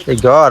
এই ঘর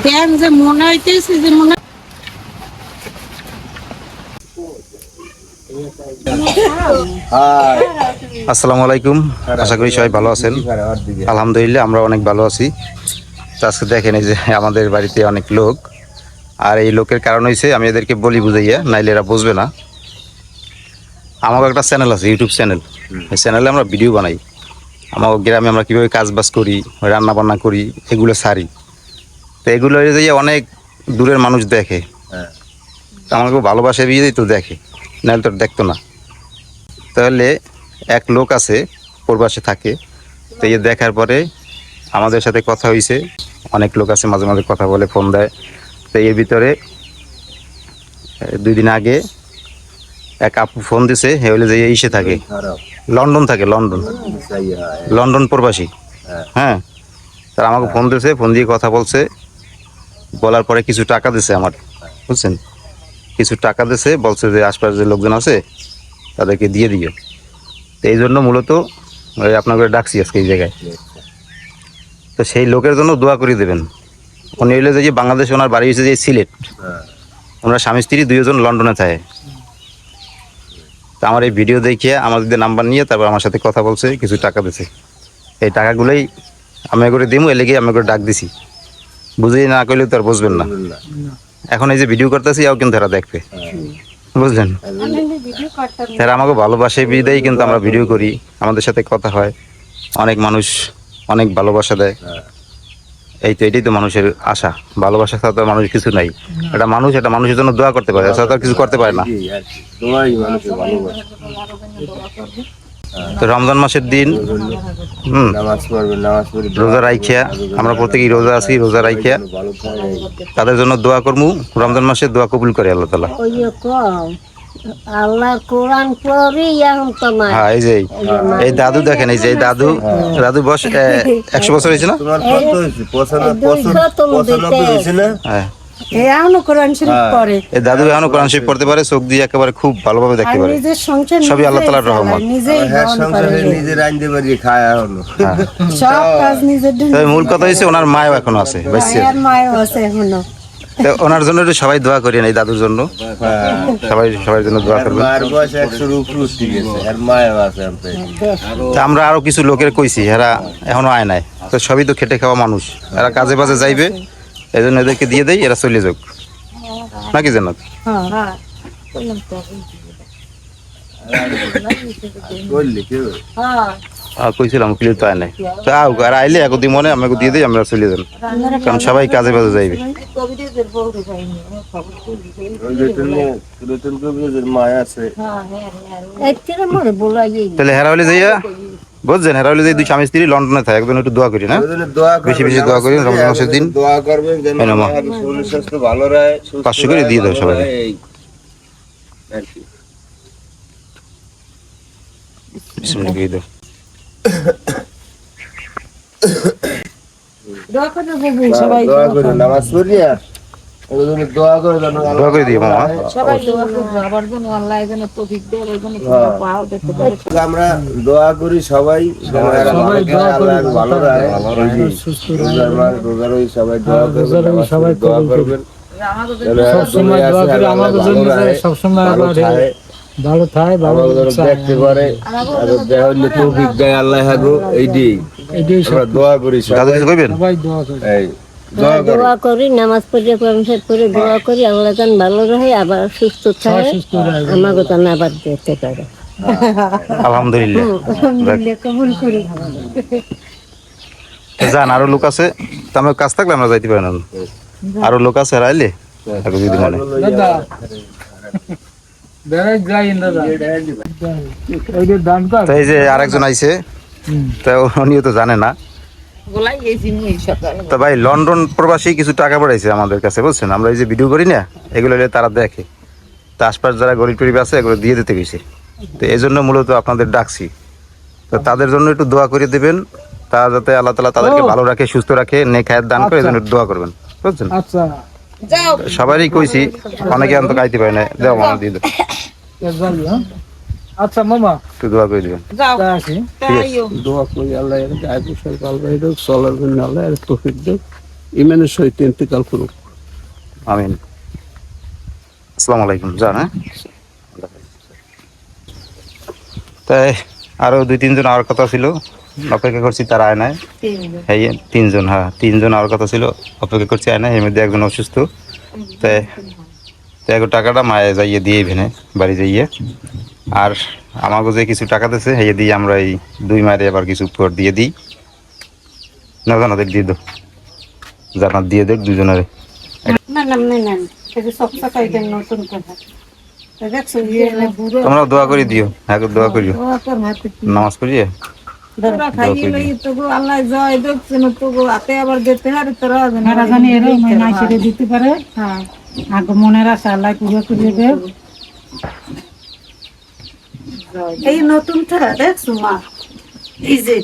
কেন যে মনে হইতেছে যে মনে আসসালামু আলাইকুম, আশা করি সবাই ভালো আছেন। আলহামদুলিল্লাহ আমরা অনেক ভালো আছি। তো আজকে দেখেন এই যে আমাদের বাড়িতে অনেক লোক, আর এই লোকের কারণ হয়েছে আমি এদেরকে বলি বুঝাইয়া, নাইলে এরা বুঝবে না। আমারও একটা চ্যানেল আছে, ইউটিউব চ্যানেল। এই চ্যানেলে আমরা ভিডিও বানাই, আমার গ্রামে আমরা কীভাবে কাজ বাজ করি, রান্না বান্না করি, এগুলো সারি। তো এগুলো যে অনেক দূরের মানুষ দেখে, আমাকে ভালোবাসে বিয়ে তো দেখে, নাহলে তো দেখতো না। তাহলে এক লোক আছে প্রবাসে থাকে, তো এই দেখার পরে আমাদের সাথে কথা হয়েছে। অনেক লোক আছে মাঝে মাঝে কথা বলে, ফোন দেয়। তো এর ভিতরে 2 দিন আগে এক আপু ফোন দিছে, হে হলে যে ইসে থাকে, লন্ডন থাকে, লন্ডন প্রবাসী। হ্যাঁ, তারা আমাকে ফোন দিয়েছে, ফোন দিয়ে কথা বলছে, বলার পরে কিছু টাকা দিছে আমার, বুঝছেন, কিছু টাকা দিছে, বলছে যে আশপাশ যে লোকজন আছে তাদেরকে দিয়ে দিও। তো এই জন্য মূলত আপনাকে ডাকছি আজকে এই জায়গায়। তো সেই লোকের জন্য দোয়া করে দেবেন। উনি হইলে যে বাংলাদেশে, ওনার বাড়ি হয়েছে যে সিলেট, ওনার স্বামী স্ত্রী 2 জন লন্ডনে থাকে। তো আমার এই ভিডিও দেখিয়ে আমাদের নাম্বার নিয়ে তারপর আমার সাথে কথা বলছে, কিছু টাকা দিছে। এই টাকাগুলোই আমি করে দিমু, এ লেগে আমি করে ডাক দিছি। বুঝেই না করলে তো আর বুঝবেন না। এখন এই যে ভিডিও করতেছি, এও কিন্তু এরা দেখবে, বুঝলেন। তারা আমাকে ভালোবাসে বিদায় কিন্তু আমরা ভিডিও করি, আমাদের সাথে কথা হয়, অনেক মানুষ অনেক ভালোবাসা দেয়। এই তো এটাই তো মানুষের আশা, ভালোবাসা ছাড়া তো মানুষ কিছু নাই। এটা মানুষ, এটা মানুষের জন্য দোয়া করতে পারে, এছাড়া তো আর কিছু করতে পারে না। তো রমজান মাসের দিন রোজা রাইখিয়া, আমরা প্রত্যেকেই রোজা আছি, রোজা রাইখিয়া তাদের জন্য দোয়া করবো। রমজান মাসে দোয়া কবুল করে আল্লাহ তাআলা। আল্লাহ কোরআন পড়ি এখন তো না। হ্যাঁ, এই যে এই দাদু দেখেন, এই যে এই দাদু, দাদু বয়স 100 বছর হয়েছে না? হ্যাঁ, এখনো কোরআন শরীফ পড়ে। এই দাদু এখনো কোরআন শরীফ পড়তে পারে, চোখ দিয়ে একেবারে খুব ভালোভাবে দেখতে পারে। নিজের সংসার সবই আল্লাহ তাআলার রহমত। নিজেই নিজে রাঁধতে পারি, খায় এখনো সব কাজ নিজের তবে মূল কথা হচ্ছে ওনার মায়ও এখনো আছে, বাঁচছে। মায়ের আছে এখনো। তো ওনার জন্য একটু সবাই দোয়া করেন, এই দাদুর জন্য সবাই সবার জন্য দোয়া করবেন। মায়ের বয়স 100-র উপরে উঠে গেছে, আর মায়ের আছে। তা আমরা আরো কিছু লোকের কইছি, এরা এখনো আয় নাই। তো সবই তো খেটে খাওয়া মানুষ, এরা কাজে বাজে যাইবে, এই জন্য এদেরকে দিয়ে দেয়, এরা চলে যাক নাকি জান্নাত। কইছিলাম ক্লিয়ার তো আয় নাই, তাও আর আইলে একদিন মনে আমাকে দিয়ে দেয়, আমরা চলে যান, কারণ সবাই কাজে বাজে যাইবে। মায় আছে তাহলে হেরা হলে যাইয়া, বুঝছেন, হেরা হলে যাই 2 স্বামী স্ত্রী লন্ডনে থাকে, একদিন একটু দোয়া করি না, বেশি বেশি দোয়া করি। রমজান মাসের দিন দোয়া করবেন যেন শরীর স্বাস্থ্য ভালো রহে, 500 করে দিয়ে দাও সবাই। বিসমিল্লাহ দিয়ে দাও। দোয়া করে নামাজ পড়ি, আর দোয়া করে দোয়া করে দিও মামা। আমরা দোয়া করি সবাই, আল্লাহ ভালো রাখে, রোজার ওই সবাই দোয়া করবেন, ভালো থাকে, ভালো দেখতে পারে, তৌফিক দেয় আল্লাহ। আমরা দোয়া করি দোয়া করি, নামাজ পড়ে কোরআন শরীফ পড়ে দোয়া করি, আল্লাহ যেন ভালো রহে, আবার সুস্থ থাকে, আমাকে যেন আবার দেখতে পারে। আলহামদুলিল্লাহ। কবুল করি। যান, আরো লোক আছে, তো আমার কাজ থাকলে আমরা যাইতে পারি না। আরো লোক আছে, আইলে যদি মনে তো এই যে আরেকজন আইছে, তো উনিও তো জানে না। তো ভাই লন্ডন প্রবাসী কিছু টাকা পাঠাইছে আমাদের কাছে, বুঝছেন, আমরা এই যে ভিডিও করি না, এগুলো তারা দেখে। তো আশপাশ যারা গরিব টরিব আছে, এগুলো দিয়ে দিতে গেছে। তো এই জন্য মূলত আপনাদের ডাকছি। তো তাদের জন্য একটু দোয়া করে দেবেন, তা যাতে আল্লাহ তাআলা তাদেরকে ভালো রাখে, সুস্থ রাখে, নেক হায়াত দান করে, এই জন্য দোয়া করবেন, বুঝছেন। সবারই কইছি, অনেকে অন্তত খাইতে পারে না, দেওয়া মানে দিয়ে দেবো। আচ্ছা মামা একটু দোয়া করে দিবেন। যাও আসি তাইও দোয়া করি আল্লাহ এর গায়ে বসার ভালো হোক, চলার জন্য আল্লাহ এর তৌফিক দেব, ইমানের সহিত ইন্তেকাল করুক। আমিন। আসসালামু আলাইকুম, যান। হ্যাঁ, তাই আরো 2-3 জন আর কথা ছিল, অপেক্ষা করছি, তারা আয় নাই। এই 3 জন, হ্যাঁ 3 জন আর কথা ছিল, অপেক্ষা করছি, আয় নাই। এর মধ্যে একজন অসুস্থ, তাই টাকাটা মায়ে যাইয়ে দিয়ে ভেনে বাড়ি যাইয়ে, আর আমাকে যে কিছু টাকা দিয়েছে হেয়ে দিয়ে আমরা এই 2 মায়ের আবার কিছু উপর দিয়ে দিই। না জানাদের দিয়ে দো, জানার দিয়ে দেখ দুজনের। না না না না এটা সব সকাই কেন নতুন কথা দেখছো ইয়ে না বুড়ো তোমরা দোয়া করে দিও, হ্যাঁ দোয়া করিও, ও তোর হাতে কি নামাজ পড়িয়ে তোরা খাইয়ে লই তো গো আল্লাহ জয় দেখছেন তো গো হাতে আবার যেতে হারে তোরা মেরা জানি এর মাইনা ছেড়ে দিতে পারে। হ্যাঁ আগে মনের আশা আল্লাহ পুরো করে দেবে। এই নতুন থাকা দেখছো মা এই যে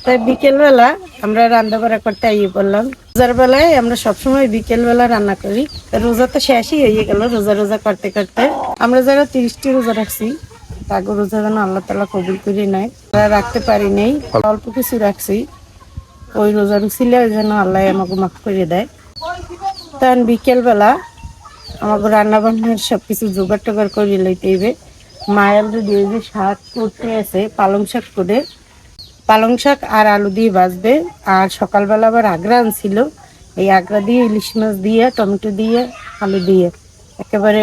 তাই বিকেলবেলা আমরা রান্না বাড়া করতে আইয়ে পড়লাম। রোজার বেলায় আমরা সবসময় বিকেলবেলা রান্না করি, রোজা তো শেষই হয়ে গেল। রোজা রোজা করতে করতে আমরা যারা 30টি রোজা রাখছি, তাকে রোজা যেন আল্লাহ তাআলা কবুল করে নেয়। আমরা রাখতে পারি নাই, অল্প কিছু রাখছি, ওই রোজার উসিলে যেন আল্লাহ আমাকে মাফ করে দেয়। তখন বিকেলবেলা আমাকে রান্না বান্নার সবকিছু জোগাড় টোগাড় করে লইতে হইবে। মায়ের যদি এই যে শাক করতে আছে, পালং শাক করে, পালং শাক আর আলু দিয়ে ভাজবে। আর সকালবেলা আবার আগ্রা আনছিল, এই আগ্রা দিয়ে ইলিশ মাছ দিয়ে টমেটো দিয়ে আলু দিয়ে একেবারে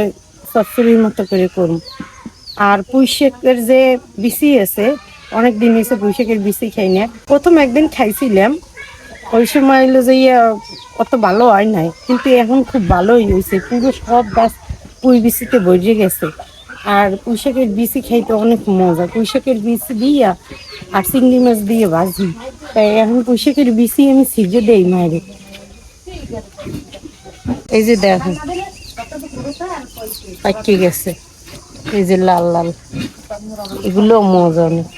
চচ্চড়ির মতো করে করুন। আর পুঁই শাকের যে বিচি আছে, অনেক দিন এসে পুঁই শাকের বিচি খাই না। প্রথম একদিন খাইছিলাম, ওই সময় হলো যে অত ভালো হয় নাই, কিন্তু এখন খুব ভালোই হয়েছে। পুরো সব গাছ পুঁই বিচিতে ভরে গেছে। আর পুঁই শাকের বিচি খাইতে অনেক মজা। পুঁই শাকের বিচি দিয়া আর চিংড়ি মাছ দিয়ে ভাজি, তাই এখন পুঁই শাকের বিচি আমি সিজে দেই মায়ের। এই যে দেখো পাকি গেছে, এই যে লাল লাল, এগুলো মজা অনেক।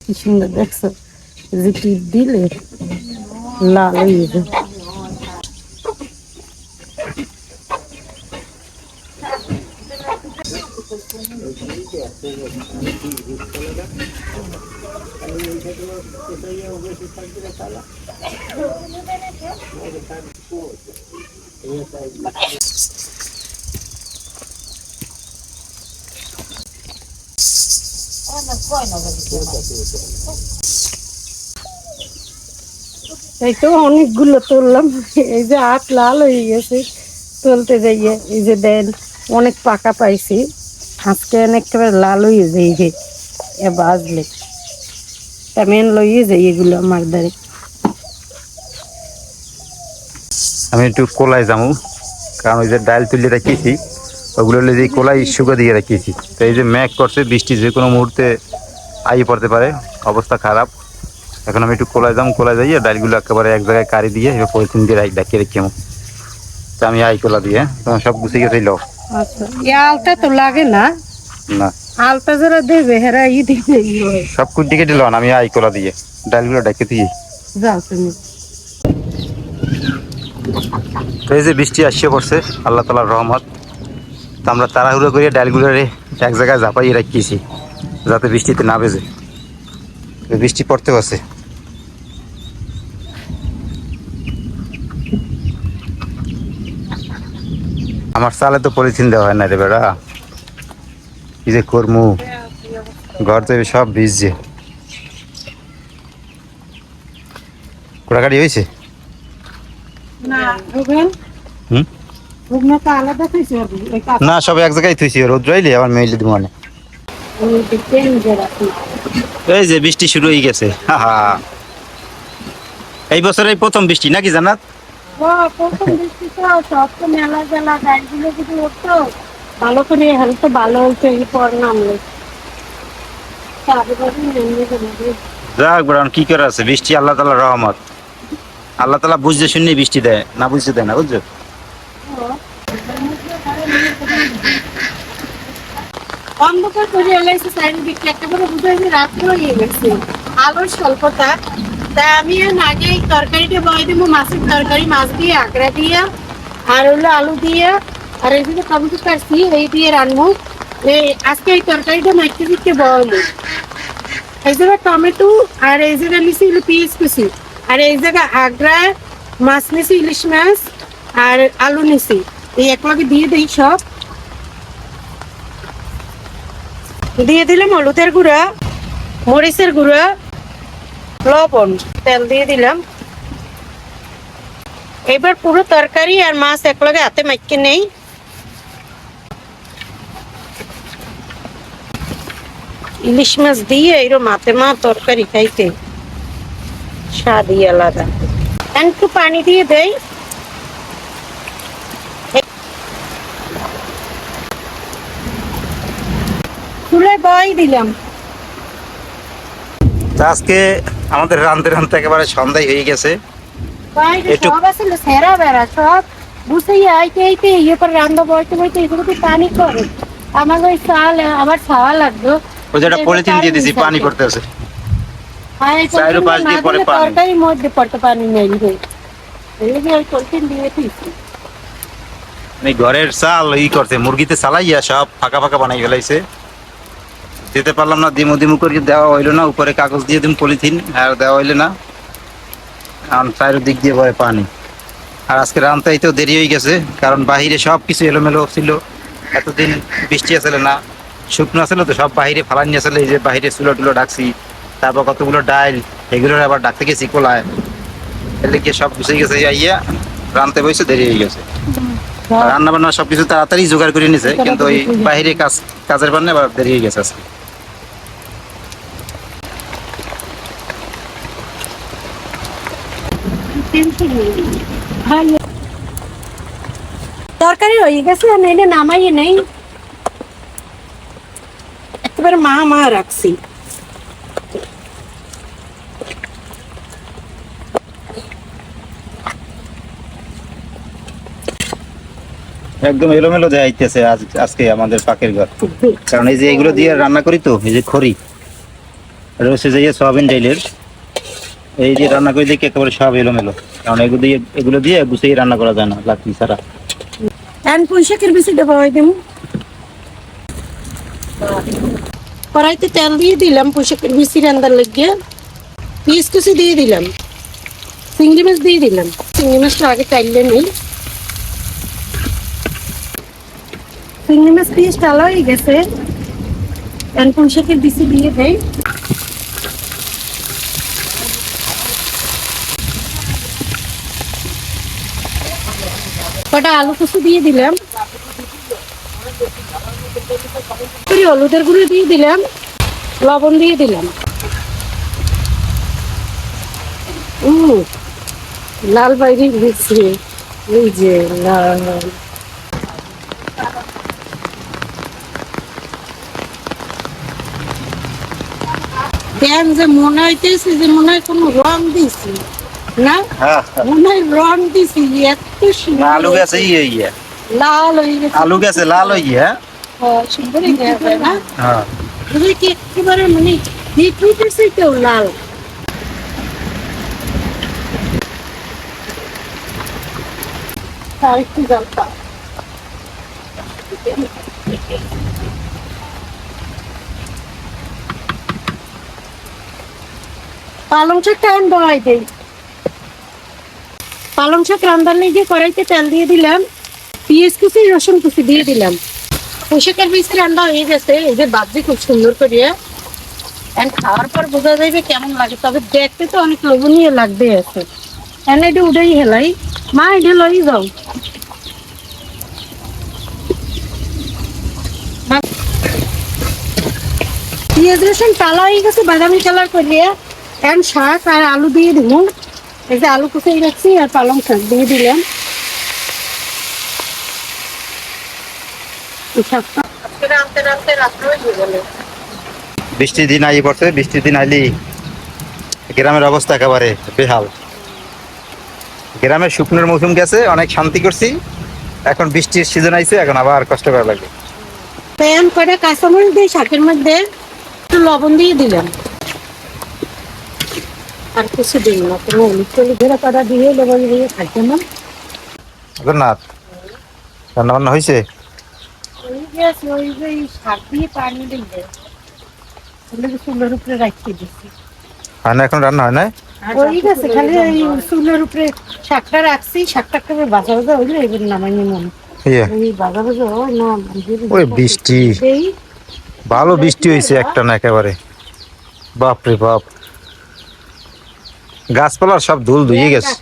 কি সুন্দর দেখছো, যে টিপ দিলে লাল হয়ে যায়। এই তো অনেকগুলো তুললাম, এই যে হাত লাল হয়ে গেছে তুলতে যাইয়ে। এই যে দেন অনেক পাকা পাইছি, আজকে একেবারে লাল হয়ে যায়। এই যে বাজলে তেমন লইয়ে যাই এগুলো আমার দ্বারে। আমি একটু কোলায় যাবো, কারণ ওই যে ডাল তুলে রাখিয়েছি, ওগুলো হলে যে কোলাই শুকা দিয়ে রাখিয়েছি। তো এই যে ম্যাক করছে, বৃষ্টি যে কোনো মুহূর্তে আইয়ে পড়তে পারে, অবস্থা খারাপ। এখন আমি একটু কোলায় যাবো, কোলায় যাইয়ে ডালগুলো একেবারে এক জায়গায় কারি দিয়ে এবার পলিথিন দিয়ে ডাকিয়ে রেখে যাবো। তো আমি আই কোলা দিয়ে, তোমার সব গুছিয়ে গেছে লো। আচ্ছা, আলতা তো লাগে না, না আলতা যারা দেবে হেরা ই দিবে। সব কুটি কেটে লো, আমি আই কোলা দিয়ে ডালগুলো ডাকিয়ে দিয়ে। যাও তুমি। তো এই যে বৃষ্টি আসছে পড়ছে, আল্লাহ তাআলার রহমত। তো আমরা তাড়াহুড়ো করে ডালগুলো এক জায়গায় ঝাঁপাইয়ে রাখিয়েছি, যাতে বৃষ্টিতে না ভেজে। বৃষ্টি পড়তে আছে। আমার চালে তো পলিথিন দেওয়া হয় না রে বেড়া, কি যে করমু, ঘর থেকে সব ভিজছে। কোড়াকাটি হয়েছে? হুম, না সব এক জায়গায় থুইছি, রোদ রইলে আবার মেইলে দিব। মানে এই যে বৃষ্টি শুরু হয়ে গেছে, এই বছর এই প্রথম বৃষ্টি নাকি জানাত? ভালো করে হেলথ ভালো হয়েছে, এরপর নামলে যাক বড় কি করে আছে, বৃষ্টি আল্লাহ তাআলার রহমত। আল্লাহ তাআলা বুঝতে শুনে বৃষ্টি দেয়, না বুঝতে দেয় না, বুঝছো? অন্ধকার করে এলাইছে চারিদিকে, একেবারে বুঝাই যে রাত্র হয়ে গেছে, আলোর স্বল্পতা। তা আমি আগে এই তরকারিটা বয় দিব, মাছের তরকারি, মাছ দিয়ে আঁকড়া দিয়ে আর হলো আলু দিয়ে আর এই যে টমেটো কাটছি এই দিয়ে রান্নু। আজকে এই তরকারিটা মাইকে দিকে বয়লো। এই জায়গায় টমেটো আর এই জায়গায় নিছি হলো পিঁয়াজ কুচি আর এই জায়গায় আগ্রা মাছ নিছি, ইলিশ মাছ আর আলু নিছি। এই একলগে দিয়ে দিই, সব দিয়ে দিলাম হলুদের গুঁড়া, মরিচের গুঁড়া, লবণ, তেল দিয়ে দিলাম। এবার পুরো তরকারি আর মাছ একলগে হাতে মাইকে নেই। ইলিশ মাছ দিয়ে এরকম হাতে মা তরকারি খাইতে স্বাদই আলাদা। একটু পানি দিয়ে দেই। চুলায় বয় দিলাম। তা আজকে আমাদের রাঁধতে রাঁধতে একেবারে সন্ধ্যায় হয়ে গেছে। একটু- সব আসলে সেরা বেড়া সব বুঝেই আইতে আইতে ইয়ে করে রান্না বইতে বইতে এগুলো তো পানি করে। আমার ওই চাল আবার খাওয়া লাগলো। ওই যে একটা পলিথিন দিয়ে দিছি, পানি পড়তেছে। আর এই চাইরো পাশ দিয়ে পলিথিন পরে না দিলে পানি। তরকারির মধ্যে পড়তে পানি নেই রে। এই যে ওই পলিথিন দিয়ে দিয়েছি। এই ঘরের চাল ই করছে, মুরগিতে চালাইয়া সব ফাঁকা ফাঁকা বানাই ফেলাইছে। দিতে পারলাম না, দিমু দিমু করে দেওয়া হইলো না। উপরে কাগজ দিয়ে দিম পলিথিন, আর দেওয়া হইলো না। কারণ চারিদিক দিয়ে পরে পানি। আর আজকে রান্তাইতেও দেরি হয়ে গেছে, কারণ বাহিরে সব কিছু এলোমেলো ছিল। এতদিন বৃষ্টি আসলে না, শুকনো আসলে তো সব বাহিরে ফালান নিয়ে আসলে। এই যে বাহিরে চুলো টুলো ডাকছি, তারপর কতগুলো ডাইল এগুলো আবার ডাকতে গেছি কোলায়, এলে গিয়ে সব গুছিয়ে গেছে। ইয়া রান্তে বসে দেরি হয়ে গেছে। রান্না বান্না সবকিছু তাড়াতাড়ি জোগাড় করে নিছে, কিন্তু ওই বাহিরে কাজের বান্না আবার দেরি হয়ে গেছে আজকে। তরকারি হয়ে গেছে, আমি এটা নামাইয়ে নেই, একেবারে মা মা রাখছি। একদম এলোমেলো দেখাইতেছে আজকে আমাদের পাকের ঘর। কারণ এই যে এগুলো দিয়ে রান্না করি তো, এই যে খড়ি রয়েছে যে সয়াবিন ডাইলের, এই দিয়ে রান্না করে দেখি একেবারে সব এলোমেলো। কারণ এগুলো দিয়ে গুছিয়ে রান্না করা যায় না লাকড়ি ছাড়া। এখন পুঁইশাকের বেশি দেবো ওই দিন। কড়াইতে তেল দিয়ে দিলাম পুঁইশাকের বেশি রান্নার লাগিয়ে। পিস কুচি দিয়ে দিলাম, চিংড়ি মাছ দিয়ে দিলাম। চিংড়ি মাছটা আগে চাইলে নেই। চিংড়ি মাছ পিস টালা হয়ে গেছে, এখন পুঁইশাকের বেশি দিয়ে দেয়। কটা আলু কুচি দিয়ে দিলাম, হলুদের গুঁড়ো দিয়ে দিলাম, লবণ দিয়ে দিলাম। লাল বাইরে দিচ্ছি, এই যে লাল। দেন যে মনে হইতেছে যে মনে হয় কোনো রং দিছি না, মনে হয় রং দিছি। এত সুন্দর আলু গেছে ইয়ে লাল হয়ে গেছে, আলু গেছে লাল হয়ে গিয়ে। সুন্দর হয়ে গেছে না? হ্যাঁ এগুলো কি একেবারে মানে বিক্রিতের চাইতেও লাল। আর একটু জলপা পালং শাকটা এখন বড়াই দেই। পালং শাক রান্নার লেগে কড়াইতে তেল দিয়ে দিলাম, পেঁয়াজ কুচি রসুন কুচি দিয়ে দিলাম। পোশাকের বেশি রান্না হয়ে গেছে, এই যে ভাবছি খুব সুন্দর করিয়া। এখন খাওয়ার পর বোঝা যাবে কেমন লাগে, তবে দেখতে তো অনেক লোভনীয় লাগবে। আছে এনে এটা উঠেই হেলাই, মা এটা লই যাও। পেঁয়াজ রসুন টালা হয়ে গেছে বাদামি কালার করিয়া। এখন শাক আর আলু দিয়ে দিব। এই যে আলু কুচিয়ে রাখছি আর পালং শাক দিয়ে দিলাম। বৃষ্টির দিন আইয়ে পড়ছে, বৃষ্টির দিন আইলি গ্রামের অবস্থা একেবারে বেহাল। গ্রামের শুকনোর মৌসুম গেছে, অনেক শান্তি করছি। এখন বৃষ্টির সিজন আইছে, এখন আবার কষ্ট করা লাগে। প্যান করে কাঁচামরিচ দিয়ে শাকের মধ্যে একটু লবণ দিয়ে দিলাম, আর কিছু দিন না, কোনো হলুদ টলুদ ধরে করা দিয়ে লবণ দিয়ে খাইতে না। জগন্নাথ রান্না বান্না হয়েছে? ওই যে শাক দিয়ে পানি দিলে চুলের উপরে রাখিয়ে দিচ্ছি। হয় না এখন রান্না হয় না? ওই গেছে খালি ওই চুলের উপরে শাকটা রাখছি, শাকটা করে ভাজা ভাজা হইলে এবার নামাই মনে ইয়ে ওই ভাজা ভাজা হয় না। ওই বৃষ্টি, ভালো বৃষ্টি হয়েছে একটা না একেবারে, বাপরে বাপ, গাছপালার সব ধুল ধুয়ে গেছে।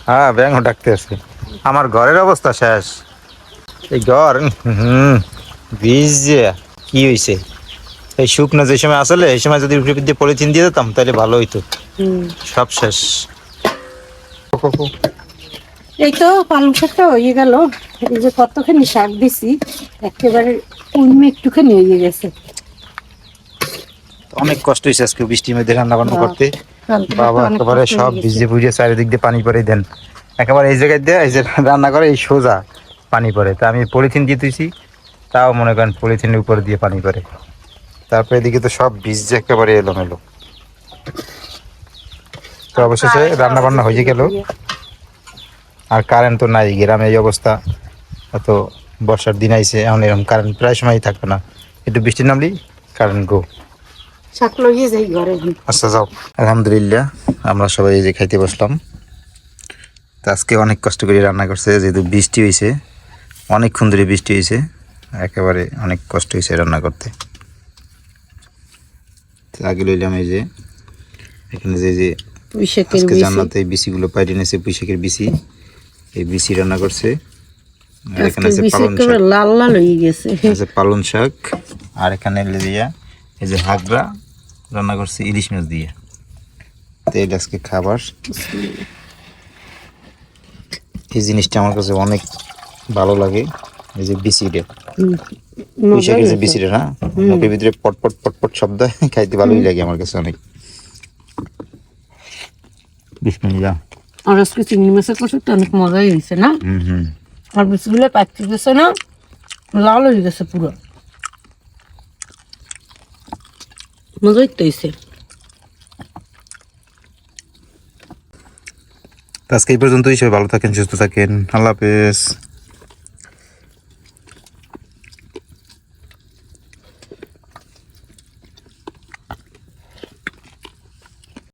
হ্যাঁ ব্যাঙও ডাকতে আছে। আমার ঘরের অবস্থা শেষ, এই ঘর ভিজে কি হয়েছে। এই শুকনো যে সময় আসলে এই সময় যদি উপরে দিয়ে পলিথিন দিয়ে দিতাম তাহলে ভালো হইতো, সব শেষ। এই তো পালং শাকটা হয়ে গেল, এই যে কতখানি শাক দিছি একেবারে উন্মে একটুখানি হয়ে গেছে। অনেক কষ্ট হয়েছে আজকে বৃষ্টির মধ্যে রান্না বান্না করতে। বাবা একেবারে সব ভিজে ভিজে চারিদিক দিয়ে পানি পরে দেন, একেবারে এই জায়গায় দিয়ে এই যে রান্না করে এই সোজা পানি পড়ে। তা আমি পলিথিন দিয়ে দিয়েছি, তাও মনে করেন পলিথিনের উপর দিয়ে পানি পড়ে। তারপরে এদিকে তো সব ভিজে একেবারে এলোমেলো। তো অবশেষে রান্না বান্না হয়ে গেল। আর কারেন্ট তো নাই, গ্রামে এই অবস্থা। এত বর্ষার দিন আইছে, এখন এরকম কারেন্ট প্রায় সময়ই থাকবে না, একটু বৃষ্টি নামলেই কারেন্ট গো। শাক লইয়ে যাই ঘরে। আচ্ছা যাও। আলহামদুলিল্লাহ আমরা সবাই এই যে খাইতে বসলাম। তো আজকে অনেক কষ্ট করে রান্না করছে, যেহেতু বৃষ্টি হয়েছে, অনেকক্ষণ ধরে বৃষ্টি হয়েছে, একেবারে অনেক কষ্ট হয়েছে রান্না করতে। তো আগে লইলাম এই যে এখানে যে আজকে জান্নাতে এই বিচিগুলো পাইরে নিয়েছে, পুঁইশাকের বিচি, এই বিচি রান্না করছে। আর এখানে আছে পালং শাক, লাল লাল হয়ে গেছে, আছে পালং শাক। আর এখানে দিয়া এই যে হাগরা রান্না করছে ইলিশ মাছ দিয়ে। তো এটা আজকে খাবার। এই জিনিসটা আমার কাছে অনেক ভালো লাগে, এই যে বিচিটা, পুঁইশাকের যে বিচিটা না, মুখের ভিতরে পটপট পটপট শব্দ খাইতে ভালোই লাগে আমার কাছে অনেক। বিসমিল্লাহ। আর আজকে চিংড়ি মাছের কষাটা অনেক মজাই হয়েছে না। আর বিচগুলো পাচ্ছি গেছে না, লাল হয়ে গেছে পুরো, মজাই তো হয়েছে। আজকে এই পর্যন্তই, সবাই ভালো থাকেন, সুস্থ থাকেন, আল্লাহ হাফেজ।